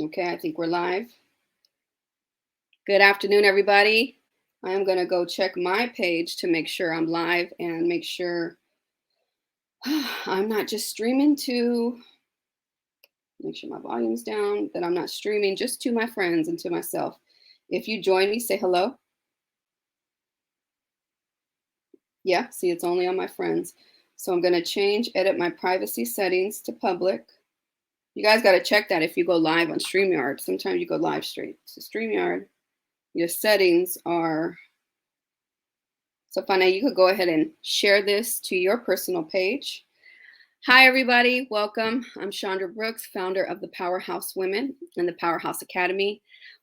Okay, I think we're live. Good afternoon, everybody. I'm going to go check my page to make sure I'm live and make sure I'm not just streaming to, make sure my volume's down, that I'm not streaming just to my friends and to myself. If you join me, say hello. Yeah, see, it's only on my friends. So I'm going to edit my privacy settings to public. You guys got to check that if you go live on StreamYard. Sometimes you go live straight. So StreamYard, your settings are, so Fane, you could go ahead and share this to your personal page. Hi, everybody. Welcome. I'm Chandra Brooks, founder of the Powerhouse Women and the Powerhouse Academy.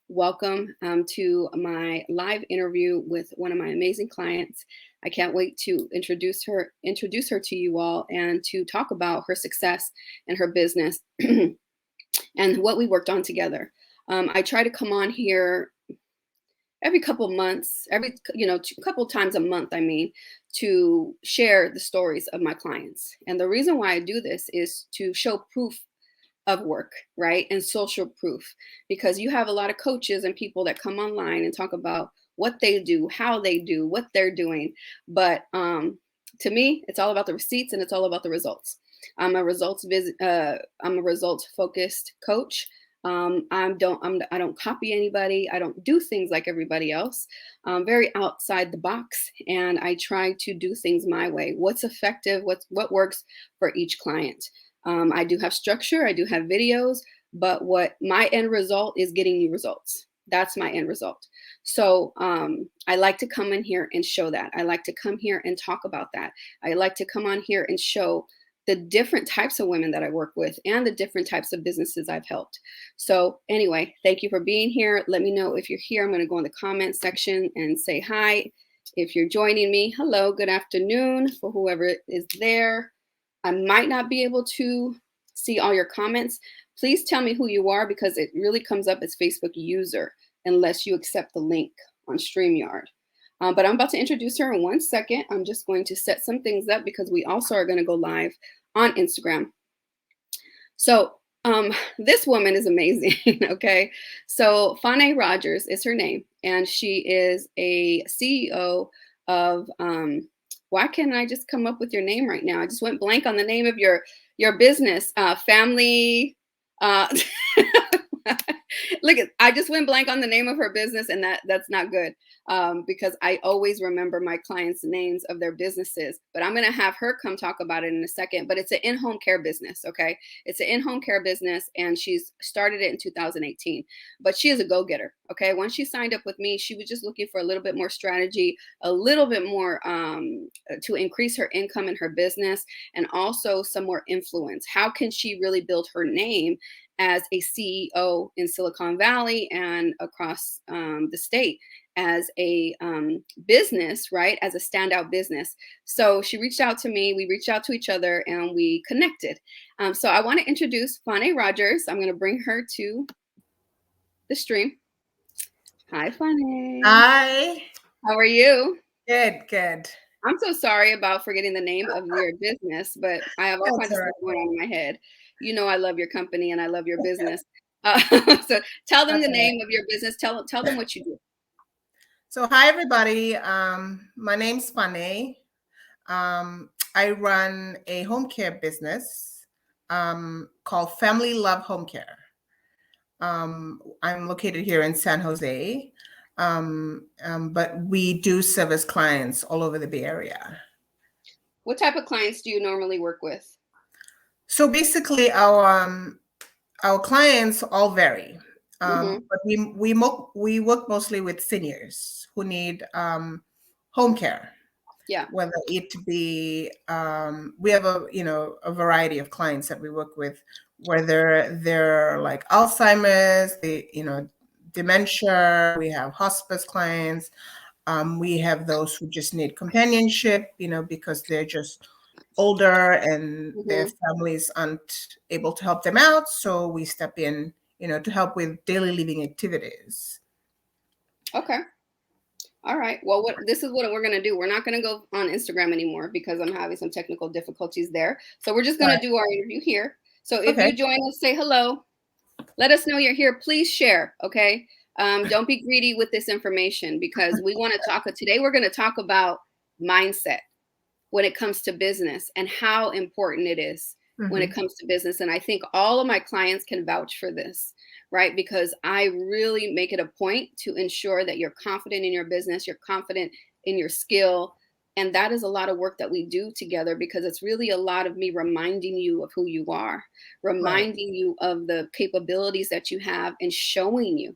Welcome to my live interview with one of my amazing clients. I can't wait to introduce her to you all and to talk about her success and her business and what we worked on together. I try to come on here every couple months, couple times a month, to share the stories of my clients. And the reason why I do this is to show proof of work, right? And social proof, because you have a lot of coaches and people that come online and talk about what they do, how they do, what they're doing. But to me, it's all about the receipts and it's all about the results. I'm a results focused coach. I don't copy anybody. I don't do things like everybody else. I'm very outside the box, and I try to do things my way. What's effective? What works for each client? I do have structure. I do have videos, but what my end result is getting you results. That's my end result. So I like to come in here and show that. I like to come here and talk about that. I like to come on here and show the different types of women that I work with and the different types of businesses I've helped. So anyway, thank you for being here. Let me know if you're here. I'm going to go in the comment section and say hi. If you're joining me, hello, good afternoon for whoever is there. I might not be able to see all your comments. Please tell me who you are, because it really comes up as Facebook user unless you accept the link on StreamYard. But I'm about to introduce her in 1 second. I'm just going to set some things up because we also are going to go live on Instagram. So this woman is amazing, okay? So Fane Rogers is her name, and she is a CEO of, why can't I just come up with your name right now? I just went blank on the name of your business, Family, look, I just went blank on the name of her business, and that's not good, because I always remember my clients' names of their businesses. But I'm going to have her come talk about it in a second. But it's an in-home care business, okay? It's an in-home care business, and she's started it in 2018. But she is a go-getter, okay? Once she signed up with me, she was just looking for a little bit more strategy, a little bit more to increase her income in her business, and also some more influence. How can she really build her name as a CEO in Silicon Valley and across the state as a business, right? As a standout business. So she reached out to me, we reached out to each other, and we connected. So I want to introduce Fane Rogers. I'm going to bring her to the stream. Hi, Fane. Hi. How are you? Good. I'm so sorry about forgetting the name of your business, but I have all kinds of stuff going on in my head. You know, I love your company and I love your business. So tell them the name of your business. Tell them what you do. So hi everybody. My name's Fane. I run a home care business called Family Love Homecare. I'm located here in San Jose, but we do service clients all over the Bay Area. What type of clients do you normally work with? So basically, our clients all vary, but we work mostly with seniors who need home care. Yeah. Whether it be we have a variety of clients that we work with, whether they're like Alzheimer's, dementia. We have hospice clients. We have those who just need companionship, because they're just older and their families aren't able to help them out. So we step in, to help with daily living activities. Okay. All right. Well, this is what we're going to do. We're not going to go on Instagram anymore because I'm having some technical difficulties there. So we're just going to do our interview here. So if you join us, say hello. Let us know you're here. Please share, okay? Don't be greedy with this information because we want to talk today. We're going to talk about mindset when it comes to business and how important it is when it Mhm. comes to business. And I think all of my clients can vouch for this, right? Because I really make it a point to ensure that you're confident in your business, you're confident in your skill. And that is a lot of work that we do together because it's really a lot of me reminding you of who you are, Right. reminding you of the capabilities that you have, and showing you,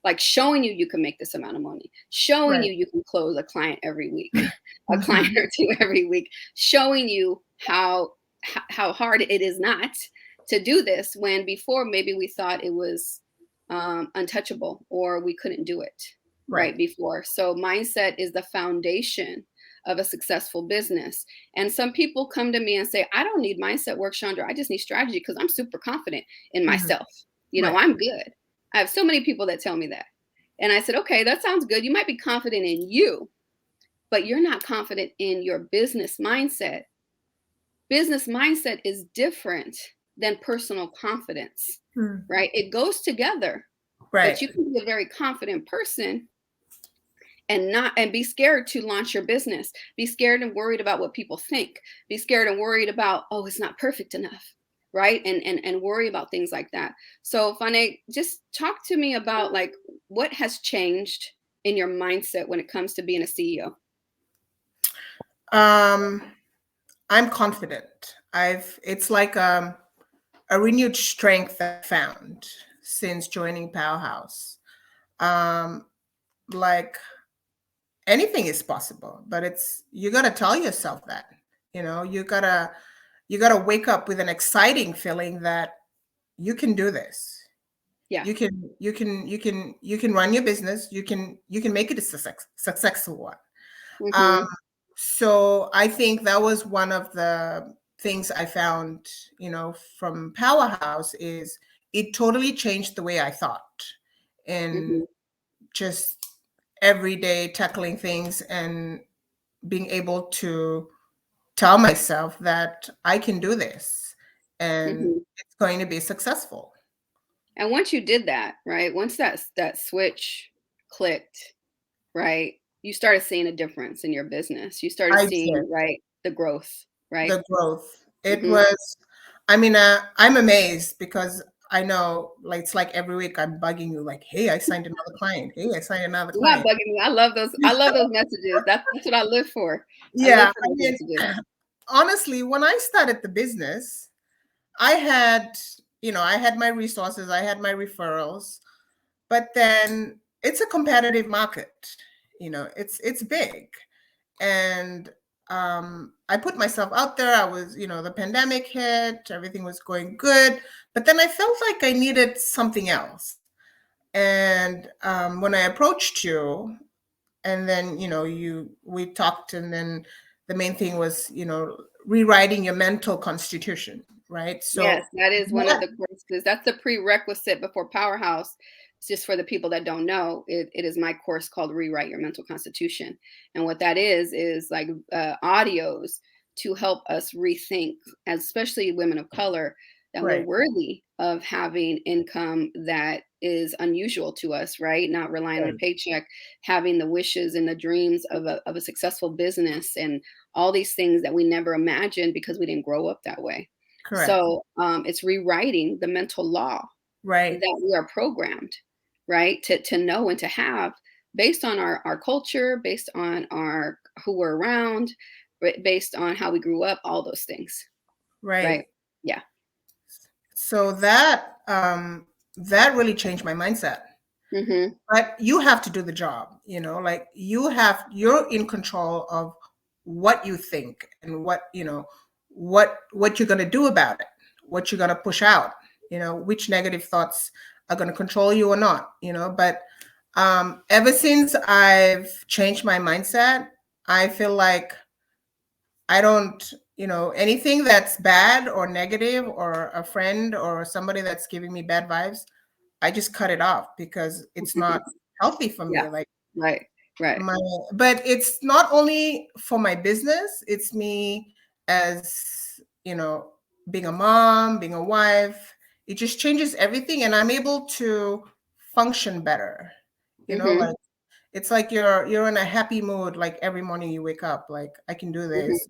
like showing you can make this amount of money, showing Right. you can close a client every week, a client Mhm. or two every week, showing you how hard it is not to do this when before maybe we thought it was untouchable or we couldn't do it Right. right before. So mindset is the foundation of a successful business. And some people come to me and say, I don't need mindset work, Chandra. I just need strategy because I'm super confident in Mhm. myself. Right. I'm good. I have so many people that tell me that. And I said, okay, that sounds good. You might be confident in you, but you're not confident in your business mindset. Business mindset is different than personal confidence, Mm. right? It goes together, but Right. you can be a very confident person and be scared to launch your business. Be scared and worried about what people think. Be scared and worried about, oh, it's not perfect enough, right? And worry about things like that. So, Fane, just talk to me about like what has changed in your mindset when it comes to being a CEO. Um, I'm confident. It's like a renewed strength I found since joining Powerhouse. Um, like anything is possible, but it's you gotta tell yourself that. You gotta wake up with an exciting feeling that you can do this. Yeah. You can run your business. You can make it a successful one. Um, Mm-hmm. so I think that was one of the things I found, from Powerhouse is it totally changed the way I thought and Mm-hmm. just every day tackling things and being able to tell myself that I can do this and Mm-hmm. it's going to be successful. And once you did that, right? Once that switch clicked, right? You started seeing a difference in your business. You started I did. seeing, right, the growth, right? The growth. It Mm-hmm. was, I mean, I'm amazed because I know, like, it's like every week I'm bugging you, like, hey, I signed another client. Hey, I signed another You're not client. bugging me. I love those. I love those messages. That's what I live for. I live Yeah. for I those mean, messages. honestly, when I started the business, I had, I had my resources, I had my referrals, but then it's a competitive market. It's big. And I put myself out there. I was, the pandemic hit, everything was going good, but then I felt like I needed something else. And when I approached you, and then we talked, and then the main thing was rewriting your mental constitution, right? Yes, So that is one of that the courses. That's the prerequisite before Powerhouse. Just for the people that don't know, it is my course called Rewrite Your Mental Constitution. And what that is like audios to help us rethink, especially women of color, that we're right, worthy of having income that is unusual to us, right? Not relying on a right, paycheck, having the wishes and the dreams of a successful business and all these things that we never imagined because we didn't grow up that way. correct, So it's rewriting the mental law right, that we are programmed, right, to know and to have based on our culture, based on our who we're around, based on how we grew up, all those things, right. right? Yeah. So that really changed my mindset. Mm-hmm. But you have to do the job, like you're in control of what you think and what you're going to do about it, what you're going to push out, which negative thoughts are going to control you or not, but ever since I've changed my mindset, I feel like I don't, anything that's bad or negative or a friend or somebody that's giving me bad vibes, I just cut it off because it's not healthy for Yeah. me. Like Right. Right. my, but it's not only for my business, it's me as, being a mom, being a wife. it just changes everything, and I'm able to function better. Mhm. Like it's like you're in a happy mood. Like every morning you wake up, like I can do Mhm. this.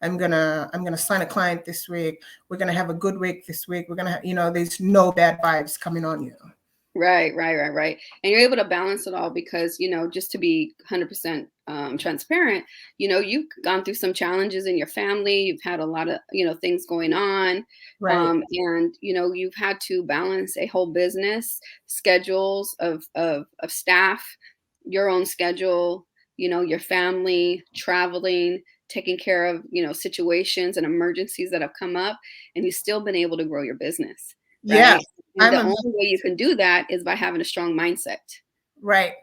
I'm gonna sign a client this week. We're gonna have a good week this week. We're gonna have, there's no bad vibes coming on you. Right, right, right, right. And you're able to balance it all because, just to be 100% transparent, you've gone through some challenges in your family. You've had a lot of, things going on. Right. And, you've had to balance a whole business, schedules of staff, your own schedule, your family, traveling, taking care of, situations and emergencies that have come up. And you've still been able to grow your business, Yes. right? And I'm the a only way you can do that is by having a strong mindset, right.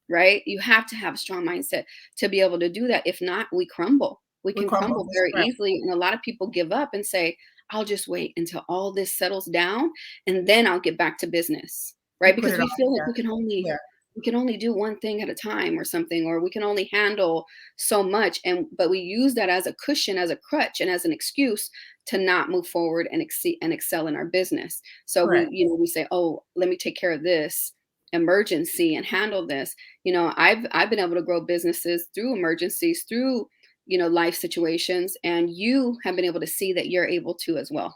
right? You have to have a strong mindset to be able to do that. If not, we crumble. We We can crumble. crumble That's very correct. easily. And a lot of people give up and say, I'll just wait until all this settles down and then I'll get back to business, And right? put Because it we on. feel like Yeah. Yeah. we can only do one thing at a time or something, or we can only handle so much. But we use that as a cushion, as a crutch, and as an excuse to not move forward and exceed and excel in our business. So Correct. we say, oh, let me take care of this emergency and handle this. I've been able to grow businesses through emergencies, through life situations, and you have been able to see that you're able to as well, right?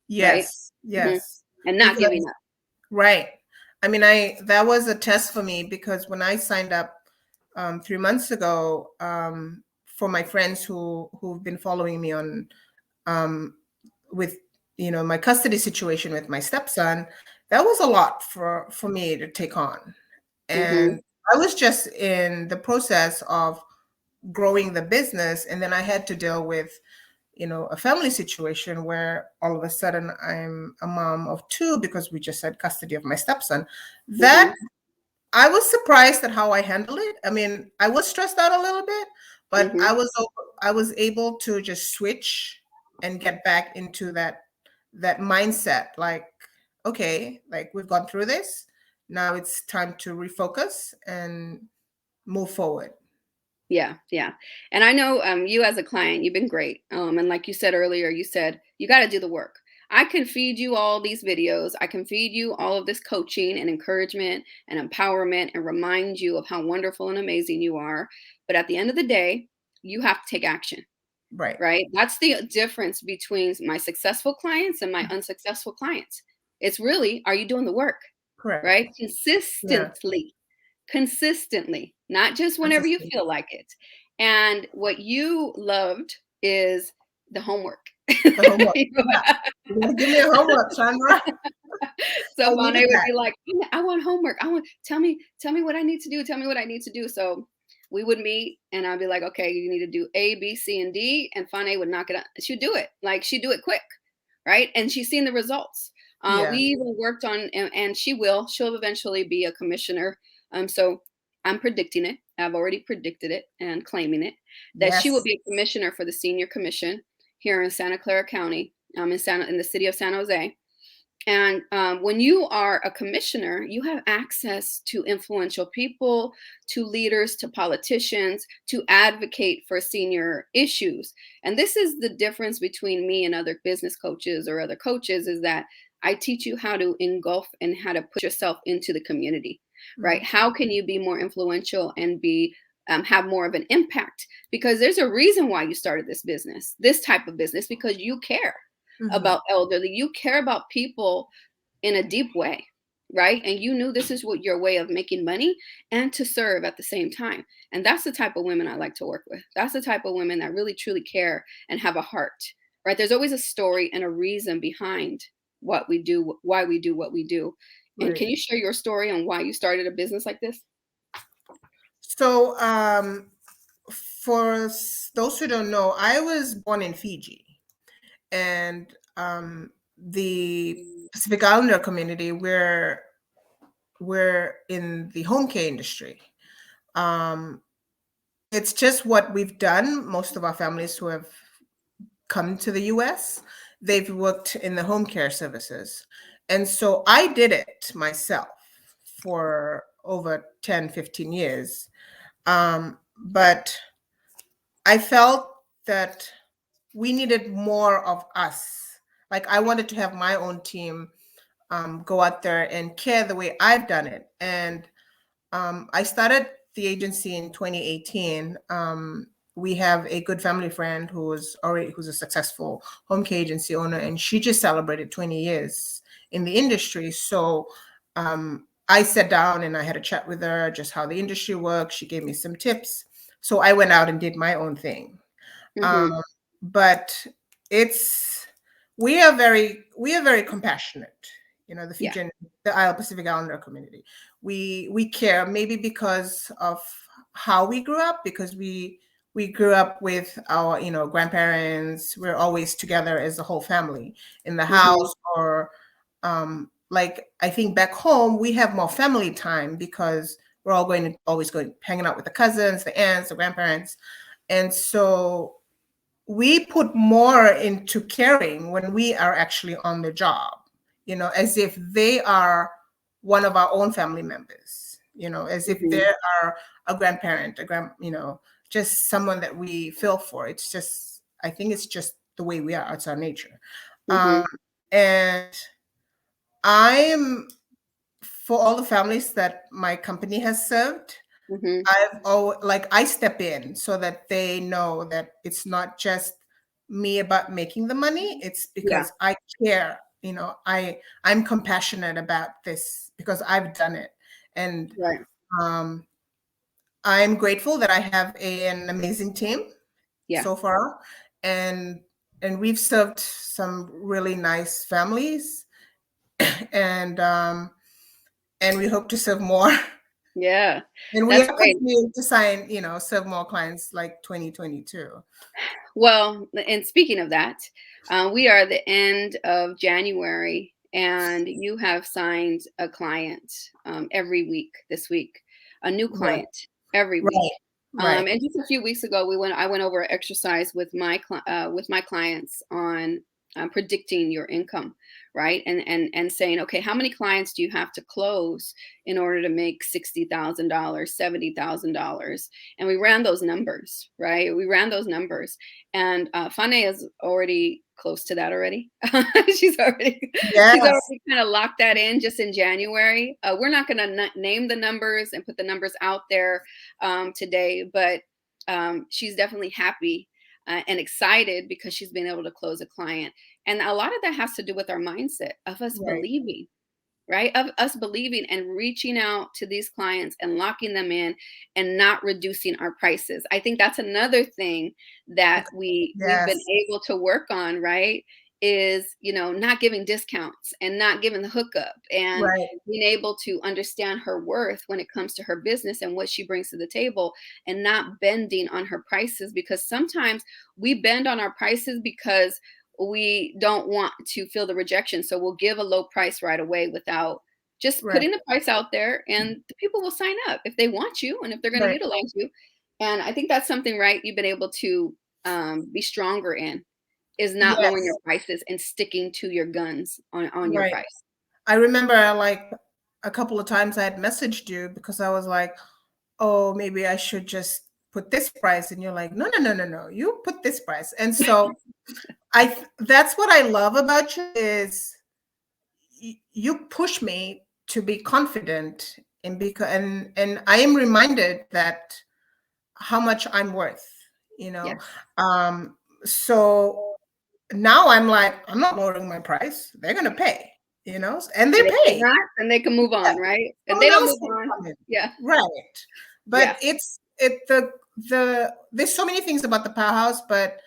Yes. Mhm. Yes. And not giving Because up. right. I mean, that was a test for me because when I signed up 3 months ago, for my friends who've been following me on um, with my custody situation with my stepson, that was a lot for me to take on, Hmm. and I was just in the process of growing the business, and then I had to deal with a family situation where all of a sudden I'm a mom of two because we just had custody of my stepson. That Hmm. I was surprised at how I handled it. I mean, I was stressed out a little bit, but Hmm. I was able to just switch and get back into that mindset. Like, okay, like we've gone through this. Now it's time to refocus and move forward. Yeah, yeah. And I know you as a client, you've been great. And like you said earlier, you said you got to do the work. I can feed you all these videos. I can feed you all of this coaching and encouragement and empowerment and remind you of how wonderful and amazing you are. But at the end of the day, you have to take action, Right. right? That's the difference between my successful clients and my unsuccessful clients. It's really, are you doing the work, Correct. right? Yeah. Consistently, not just whenever you Consistent. feel like it. And what you loved is the homework. The homework. Yeah. You're gonna give me a homework, Chandra. I So needed Monet would that. be like, I want homework. I want tell me what I need to do. Tell me what I need to do. So we would meet and I'd be like, okay, you need to do A, B, C, and D. And Fane would knock it out. She'd do it. Like she'd do it quick. Right. And she's seen the results. We Yeah. even worked on, and she'll eventually be a commissioner. So I'm predicting it. I've already predicted it and claiming it that she will Yes. be a commissioner for the senior commission here in Santa Clara County, in the city of San Jose. And when you are a commissioner, you have access to influential people, to leaders, to politicians, to advocate for senior issues. And this is the difference between me and other business coaches or other coaches is that I teach you how to engulf and how to put yourself into the community, right? Mhm. How can you be more influential and be have more of an impact? Because there's a reason why you started this type of business, because you care Mhm. about elderly. You care about people in a deep way, right? And you knew this is what your way of making money and to serve at the same time. And that's the type of women I like to work with. That's the type of women that really truly care and have a heart, right? There's always a story and a reason behind what we do, why we do what we do. And Right. can you share your story on why you started a business like this? So, for those who don't know, I was born in Fiji, and the Pacific Islander community, we're in the home care industry. Um, it's just what we've done. Most of our families who have come to the US, they've worked in the home care services. And so I did it myself for over 10, 15 years. But I felt that we needed more of us. Like I wanted to have my own team go out there and care the way I've done it. And I started the agency in 2018. We have a good family friend who's a successful home care agency owner, and she just celebrated 20 years in the industry. So I sat down and I had a chat with her, just how the industry works. She gave me some tips. So I went out and did my own thing. Um, Mm-hmm. but it's we are very compassionate. The Yeah. Fijian, the Isle Pacific Islander community. We care, maybe because of how we grew up, because we grew up with our grandparents. We're always together as a whole family in the Mm-hmm. house, or like I think back home we have more family time because we're all always going hanging out with the cousins, the aunts, the grandparents. And so we put more into caring when we are actually on the job, as if they are one of our own family members, as if they Mm-hmm. are a grandparent, just someone that we feel for. It's just, I think it's just the way we are. It's our nature. Um, Mm-hmm. and I'm, for all the families that my company has served, Mm-hmm. I step in so that they know that it's not just me about making the money. It's Yeah. because I care. I'm compassionate about this because I've done it, and Right. um, I'm grateful that I have an amazing team Yeah. so far, and we've served some really nice families, and we hope to serve more. Yeah. And we That's are great. continuing to sign, serve more clients like 2022. Well, and speaking of that, we are the end of January, and you have signed a client every week this week, a new Right, client every week. right, right, And just a few weeks ago, I went over an exercise with with my clients on predicting your income, right? And saying, okay, how many clients do you have to close in order to make $60,000, $70,000? And we ran those numbers, right? We ran those numbers, and Fane is already close to that already. she's already she's yes, already kind of locked that in just in January. We're not going to name the numbers and put the numbers out there today, but she's definitely happy and excited because she's been able to close a client. And a lot of that has to do with our mindset of us right, believing, right? Of us believing and reaching out to these clients and locking them in and not reducing our prices. I think that's another thing that we've been yes, able to work on, right? Is, not giving discounts and not giving the hookup, and right, being able to understand her worth when it comes to her business and what she brings to the table, and not bending on her prices, because sometimes we bend on our prices because we don't want to feel the rejection. So we'll give a low price right away without just right, putting the price out there, and the people will sign up if they want you and if they're going to right. utilize you. And I think that's something, right, you've been able to be stronger in, is not lowering your Yes, prices and sticking to your guns on your right. price. I remember like a couple of times I had messaged you because I was like, oh, maybe I should just put this price. And you're like, no, no, no, no, no, you put this price. And so that's what I love about you is you push me to be confident, and because and I am reminded that how much I'm worth, you know. Yes. Um, so now I'm like, I'm not lowering my price. They're gonna pay, and they And if they're pay. not, then they can move Yeah, on, right? If they someone don't else move can on, come in. yeah, Right. yeah, But there's so many things about the powerhouse, but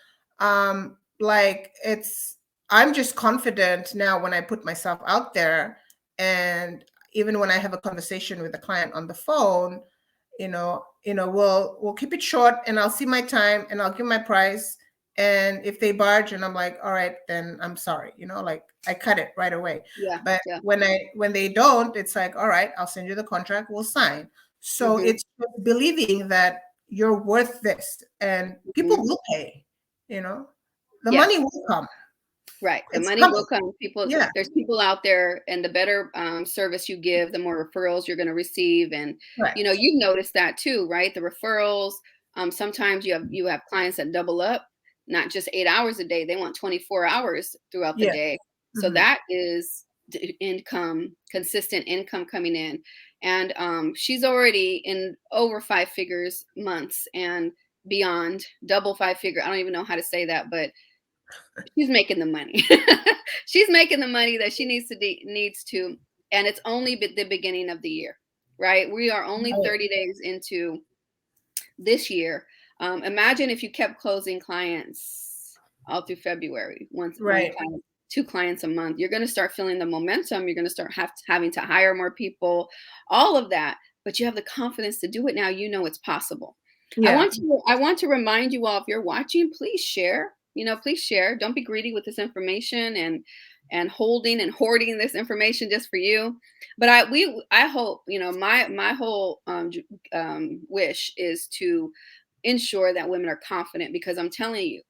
like I'm just confident now when I put myself out there, and even when I have a conversation with a client on the phone, we'll keep it short, and I'll see my time and I'll give my price. And if they barge and I'm like, all right, then I'm sorry, like I cut it right away. yeah, But yeah. when they don't, it's like, all right, I'll send you the contract, we'll sign. So Hmm. it's just believing that you're worth this, and people Hmm. will pay, the Yeah. money will come. Right. The It's money coming. will come. People, Yeah, there's people out there, and the better service you give, the more referrals you're going to receive. And correct. you've noticed that too, right? The referrals. Sometimes you have clients that double up not just 8 hours a day. They want 24 hours throughout the Yeah. day. So Mhm. that is income, consistent income coming in. And she's already in over 5 figures months and beyond, double 5 figure. I don't even know how to say that, but she's making the money. She's making the money that she needs to, and it's only the beginning of the year, right? We are only Right. 30 days into this year. Imagine if you kept closing clients all through February, one Right. client, two clients a month. You're going to start feeling the momentum. You're going to start having to hire more people, all of that. But you have the confidence to do it now. You know it's possible. Yeah. I want to remind you all, if you're watching, please share. Please share. Don't be greedy with this information and holding and hoarding this information just for you. But I hope, my whole wish is to ensure that women are confident, because I'm telling you,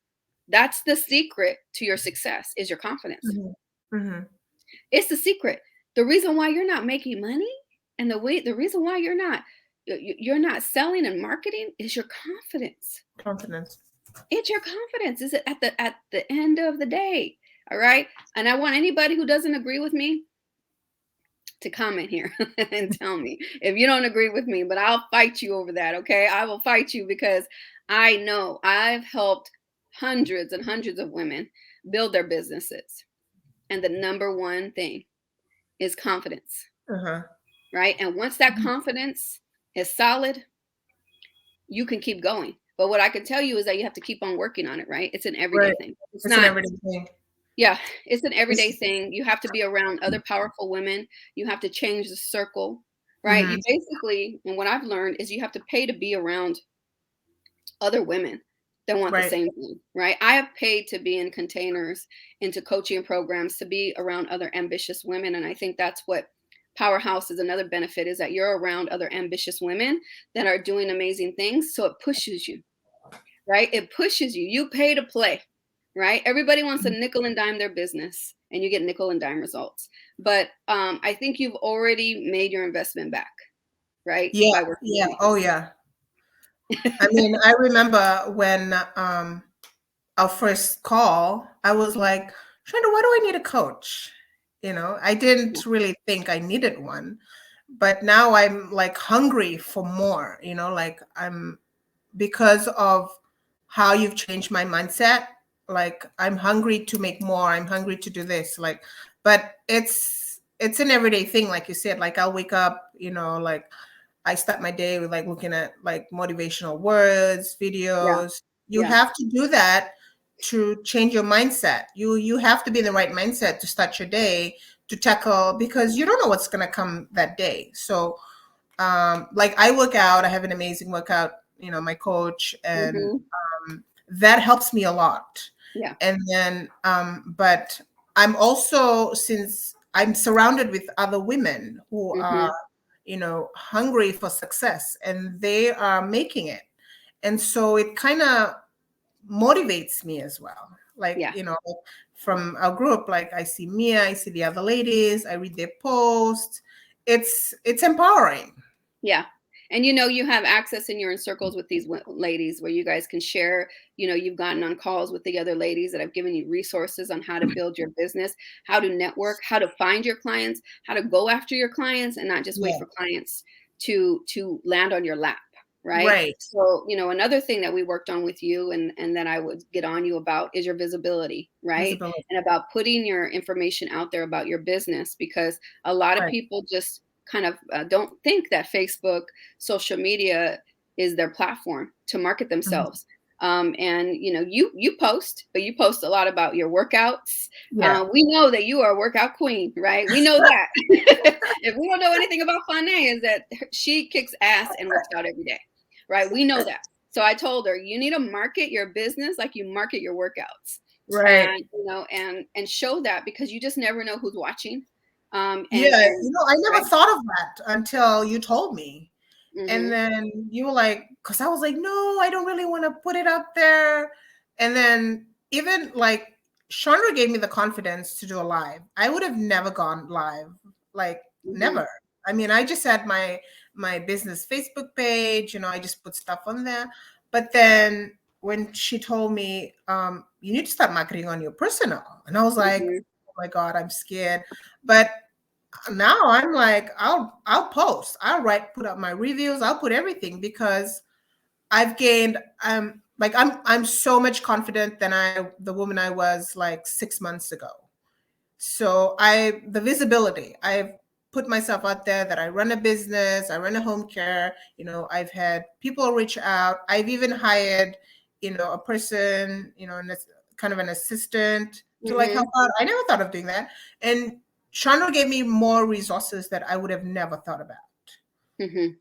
that's the secret to your success, is your confidence. Mhm. Mhm. It's the secret. The reason why you're not making money, and the reason why you're not selling and marketing, is your confidence. Confidence. It's your confidence. Is it at the end of the day? All right. And I want anybody who doesn't agree with me to comment here and tell me if you don't agree with me, but I'll fight you over that. Okay. I will fight you, because I know I've helped hundreds and hundreds of women build their businesses. And the number one thing is confidence, Uh-huh. right? And once that Mhm. confidence is solid, you can keep going. But what I can tell you is that you have to keep on working on it, right? It's an everyday Right. thing. It's It's an not, everyday thing. yeah, it's an everyday It's thing. You have to be around other powerful women. You have to change the circle, right? You Mhm. basically, and what I've learned is you have to pay to be around other women that want the Right. same thing, right? I have paid to be in containers, into coaching programs, to be around other ambitious women. And I think that's what Powerhouse is. Another benefit is that you're around other ambitious women that are doing amazing things. So it pushes you, right? It pushes you. You pay to play, right? Everybody wants to nickel and dime their business, and you get nickel and dime results. But I think you've already made your investment back, right? Yeah. By working with Yeah. me. Oh, yeah. I mean, I remember when our first call, I was like, Shonda, why do I need a coach? I Yeah. didn't really think I needed one, but now I'm like hungry for more, like because of how you've changed my mindset. Like I'm hungry to make more. I'm hungry to do this. Like, but it's an everyday thing, like you said. Like I'll wake up, like I start my day with like looking at like motivational words, Yeah. videos. You Yeah. have to do that to change your mindset. You have to be in the right mindset to start your day, to tackle, because you don't know what's gonna come that day. So like I work out, I have an amazing workout, my coach, and Hmm. that helps me a lot. Yeah. And then but I'm also, since I'm surrounded with other women who are, Hmm. hungry for success, and they are making it, and so it kind of motivates me as well. Like, Yeah. from our group, like I see Mia, I see the other ladies, I read their posts. It's empowering. Yeah. And you have access, and you're in circles with these ladies where you guys can share. You've gotten on calls with the other ladies that have given you resources on how to build your business, how to network, how to find your clients, how to go after your clients, and not just wait Yeah. for clients to land on your lap, right? Right. So, another thing that we worked on with you, and that I would get on you about, is your visibility, right? Visibility. And about putting your information out there about your business, because a lot of Right. people just kind of don't think that Facebook, social media, is their platform to market Mhm. themselves. And you post, but you post a lot about your workouts. Yeah. We know that you are a workout queen, right? We know that. If we don't know anything about Fane, is that she kicks ass and works out every day, right? We know that. So I told her, you need to market your business like you market your workouts, Right. and and show that, because you just never know who's watching. And Yeah. and I never right. thought of that until you told me. And Hmm. then you were like, because I was like, no, I don't really want to put it up there. And then even like Chandra gave me the confidence to do a live. I would have never gone live, like Hmm. never. I mean, I just had my business Facebook page, I just put stuff on there. But then when she told me, you need to start marketing on your personal. And I was like, Mhm. oh my God, I'm scared. But now I'm like, I'll post, I'll put up my reviews, I'll put everything, because I've gained, like, I'm so much confident than the woman I was like 6 months ago. So the visibility, I've put myself out there that I run a business, I run a home care, I've had people reach out. I've even hired, a person, kind of an assistant to like help Mhm. out. I never thought of doing that. And Chandra gave me more resources that I would have never thought about. Mhm.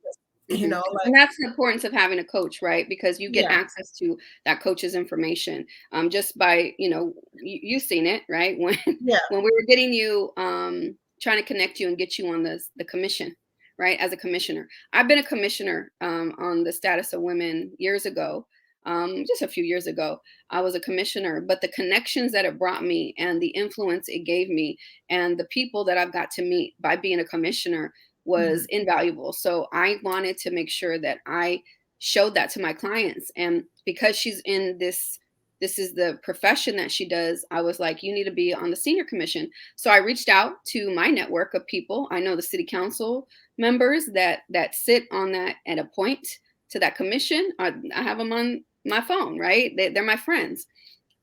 You Mhm. know, And like, that's the importance of having a coach, right? Because you get yeah, access to that coach's information, just by, you've seen it, right? When yeah. when we were getting you, trying to connect you and get you on the commission, right? As a commissioner, I've been a commissioner, on the status of women years ago, just a few years ago. I was a commissioner, but the connections that it brought me and the influence it gave me and the people that I've got to meet by being a commissioner was Mhm. invaluable. So I wanted to make sure that I showed that to my clients. And because she's in this is the profession that she does, I was like, you need to be on the senior commission. So I reached out to my network of people. I know the city council members that sit on that and appoint to that commission. I have them on my phone, right? They're my friends,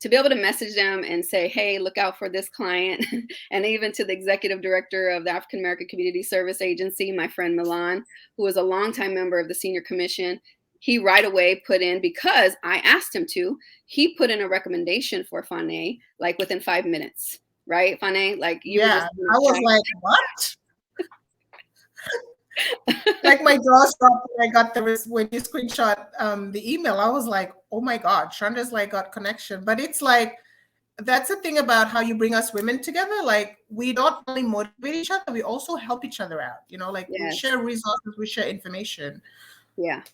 to be able to message them and say, hey, look out for this client. And even to the executive director of the African American Community Service Agency, my friend Milan, who was a longtime member of the senior commission, he right away put in, because I asked him to, he put in a recommendation for Fane, like within 5 minutes, right? Fane, like you were Yeah. just in I the was chat. like, what? Like, my jaw dropped when I got when you screenshot the email. I was like, oh my God, Chandra's like got connection. But it's like, that's the thing about how you bring us women together. Like, we not only motivate each other, we also help each other out. Like, we Yes. share resources, we share information. Yeah.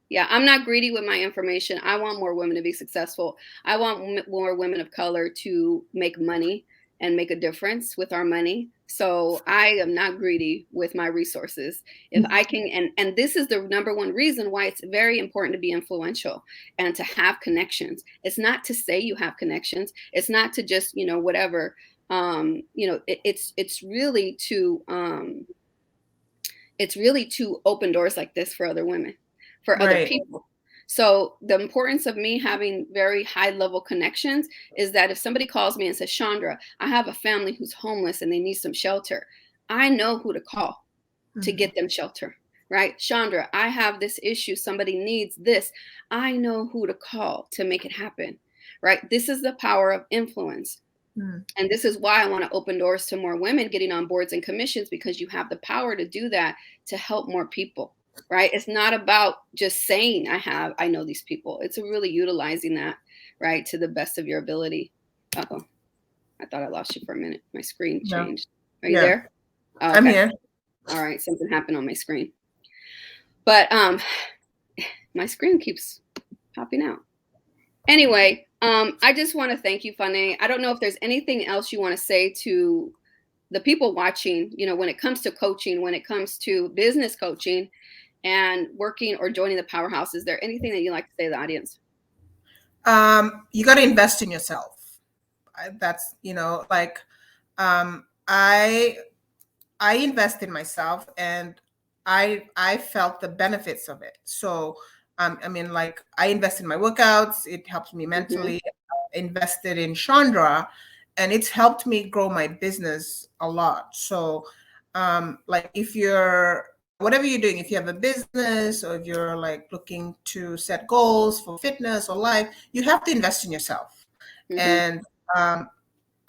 Yeah, I'm not greedy with my information. I want more women to be successful. I want more women of color to make money and make a difference with our money. So I am not greedy with my resources. If I can, and this is the number one reason why it's very important to be influential and to have connections. It's not to say you have connections. It's not to just, whatever. It's really to open doors like this for other women, for other Right. people. So the importance of me having very high level connections is that if somebody calls me and says, Chandra, I have a family who's homeless and they need some shelter, I know who to call to Mhm. get them shelter, right? Chandra, I have this issue. Somebody needs this. I know who to call to make it happen, right? This is the power of influence. Mhm. And this is why I want to open doors to more women getting on boards and commissions, because you have the power to do that, to help more people, right? It's not about just saying I know these people. It's really utilizing that, right, to the best of your ability. Oh, I thought I lost you for a minute. My screen Yeah. changed. Are you Yeah. there? Oh, I'm okay. here. All right. Something happened on my screen. But my screen keeps popping out. Anyway, I just want to thank you, Fane. I don't know if there's anything else you want to say to the people watching, when it comes to coaching, when it comes to business coaching and working or joining the powerhouse. Is there anything that you like to say to the audience? You got to invest in yourself. That's, like, I invest in myself, and I felt the benefits of it. So, I mean, like, I invest in my workouts. It helps me Mm-hmm. mentally. I invested in Chandra, and it's helped me grow my business a lot. So, like, if you're whatever you're doing, if you have a business, or if you're like looking to set goals for fitness or life, you have to invest in yourself. Mm-hmm. And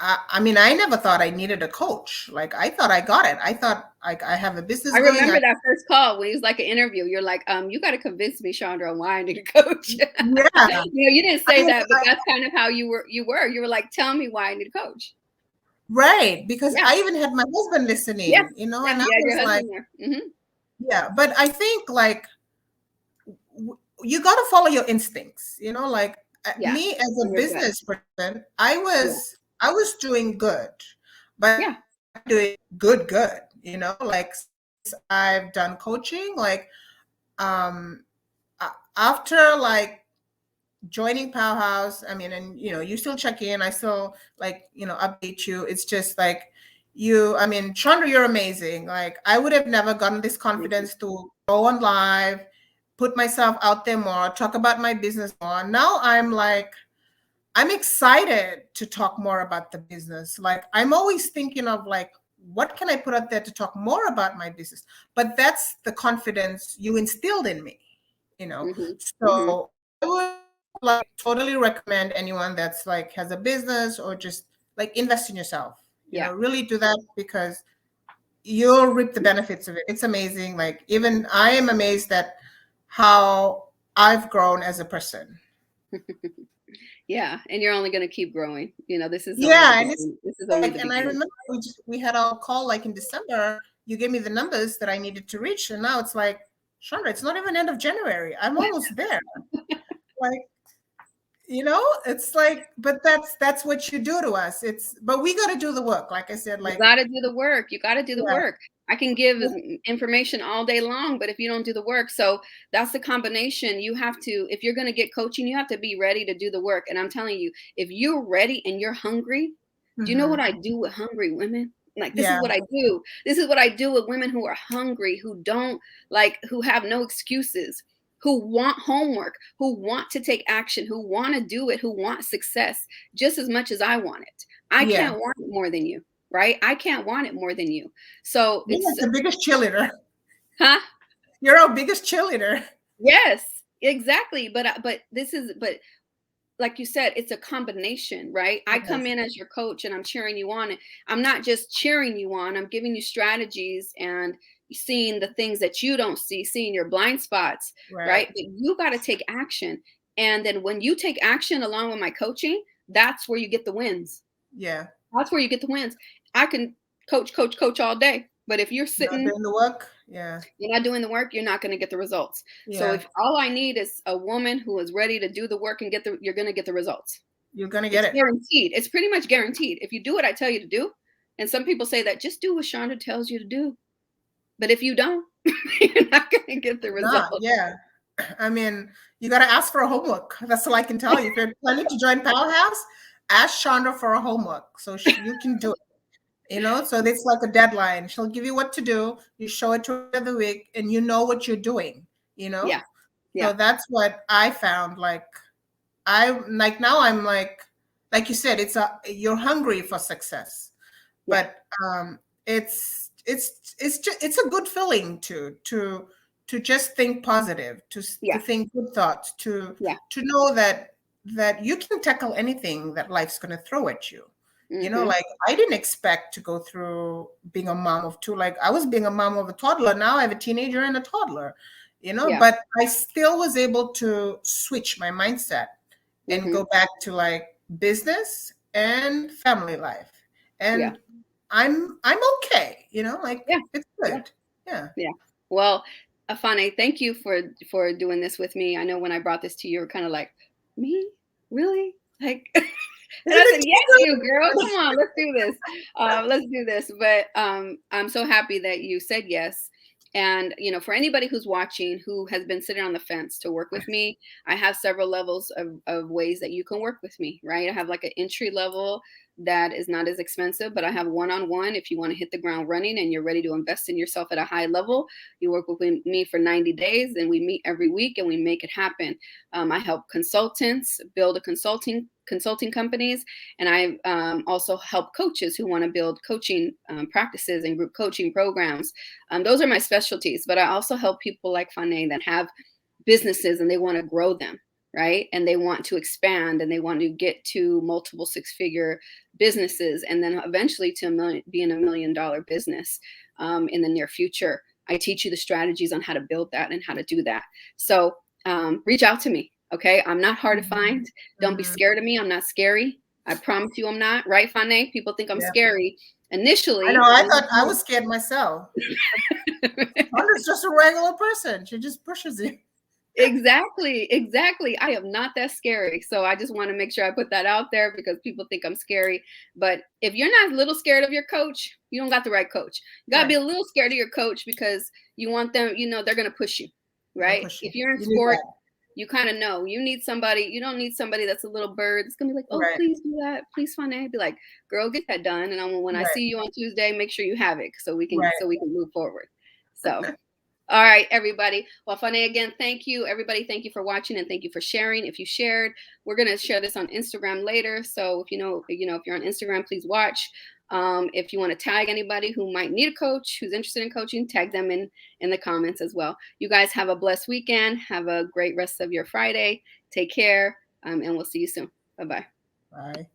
I mean, I never thought I needed a coach. Like, I thought I got it. I thought, like, I have a business I going. remember that first call when it was like an interview. You're like, you got to convince me, Chandra, why I need a coach. Yeah. You didn't I say mean, that, but that's kind of how you were. You were like, tell me why I need a coach. right. Because Yeah. I even had my husband Yes. listening, Yeah. and I You had your was like, husband there. Mm-hmm. yeah. But I think, like, you got to follow your instincts, like, Yeah. me as On a your gut. business person, I Yeah. was, I was doing good, but Yeah. doing good, like, since I've done coaching, like, after, like, joining Powerhouse, I mean, and you still check in. I still like, update you. It's just like I mean, Chandra, you're amazing. Like, I would have never gotten this Thank you. confidence to go on live, put myself out there more, talk about my business more. Now I'm excited to talk more about the business. Like, I'm always thinking of like, what can I put out there to talk more about my business? But that's the confidence you instilled in me, you know. Hmm. Hmm. So I would like totally recommend anyone that's like has a business or just like invest in yourself. Yeah. Really do that because you'll reap the benefits of it. It's amazing. Like, even I am amazed at how I've grown as a person. Yeah, and you're only going to keep growing. This is only the Yeah, and it's beginning. This is only like, the and I beginning. remember we had our call like in December. You gave me the numbers that I needed to reach, and now it's like, Chandra, it's not even end of January. I'm almost there. Like, it's like, but that's what you do to us. But we got to do the work. Like I said, You like, got to do the work. You got to do the yeah, work. I can give information all day long, but if you don't do the work, so that's the combination. You have to, if you're going to get coaching, you have to be ready to do the work. And I'm telling you, if you're ready and you're hungry, do you know what hmm I do with hungry women? Like, this is yeah, what I do. This is what I do with women who are hungry, who don't like, who have no excuses, who want homework, who want to take action, who want to do it, who want success just as much as I want it. I yeah. can't want it more than you, right? I can't want it more than you. So You're it's, like the biggest cheerleader. huh? You're our biggest cheerleader. Yes, exactly. But like you said, it's a combination, right? I come Yes, in as your coach and I'm cheering you on. I'm not just cheering you on, I'm giving you strategies and seeing the things that you don't see, seeing your blind spots, right. right? But you got to take action. And then when you take action along with my coaching, that's where you get the wins. Yeah. That's where you get the wins. I can coach, coach, coach all day. But if you're Not sitting, doing the work. Yeah. you're not doing the work, you're not going to get the results. So Yeah. if all I need is a woman who is ready to do the work and you're going to get the results. You're gonna get It's it. guaranteed. It's pretty much guaranteed. If you do what I tell you to do, and some people say that just do what Shonda tells you to do. But if you don't, you're not going to get the Nah, results. yeah. I mean, you got to ask for a homework. That's all I can tell you. If you're planning to join Powerhouse, ask Chandra for a homework so you can do it. So it's like a deadline. She'll give you what to do. You show it to her the week, and you know what you're doing. You know, Yeah. so Yeah. that's what I found. Like, I like now I'm like you said, you're hungry for success, Yeah. but it's a good feeling to just think positive, to Yeah. think good thoughts, to Yeah. to know that you can tackle anything that life's going to throw at you. Hmm. Like, I didn't expect to go through being a mom of two. Like, I was being a mom of a toddler. Now I have a teenager and a toddler. Yeah. But I still was able to switch my mindset and Hmm. go back to like business and family life. Yeah. And I'm okay, like, Yeah. it's Yeah. good. Yeah. Yeah. Well, Afane, thank you for doing this with me. I know when I brought this to you, you were kind of like, me? Really? Like, and I said, yes, you girl, come on, let's do this. Let's do this. But I'm so happy that you said yes. And for anybody who's watching who has been sitting on the fence to work with me, I have several levels of ways that you can work with me, right? I have like an entry level that is not as expensive, but I have one-on-one. If you want to hit the ground running and you're ready to invest in yourself at a high level, you work with me for 90 days and we meet every week and we make it happen. I help consultants build a consulting companies, and I also help coaches who want to build coaching practices and group coaching programs. Those are my specialties, but I also help people like Fane that have businesses and they want to grow them, right? And they want to expand and they want to get to multiple six-figure businesses and then eventually to be in $1 million business in the near future. I teach you the strategies on how to build that and how to do that. So reach out to me. Okay. I'm not hard to Mhm. find. Don't be Mhm. scared of me. I'm not scary. I promise you I'm not. Right, Fane? People think I'm Yeah. scary I know. initially. I thought I was scared myself. Wanda's just a regular person. She just pushes you. Exactly, exactly. I am not that scary. So I just want to make sure I put that out there because people think I'm scary. But if you're not a little scared of your coach, you don't got the right coach. You got to be Right. a little scared of your coach because you want them, they're going to push you, They're gonna right? push you. If you're in You need sport, that. you kind of know you need somebody. You don't need somebody that's a little bird. It's gonna be like, oh, Right. please do that, please, Fane. Be like, girl, get that done. And when I Right. see you on Tuesday, make sure you have it Right. so we can move forward. So. All right, everybody. Well, Fane, again, thank you. Everybody, thank you for watching and thank you for sharing. If you shared, we're going to share this on Instagram later. So if if you're on Instagram, please watch. If you want to tag anybody who might need a coach, who's interested in coaching, tag them in the comments as well. You guys have a blessed weekend. Have a great rest of your Friday. Take care, and we'll see you soon. Bye-bye. Bye.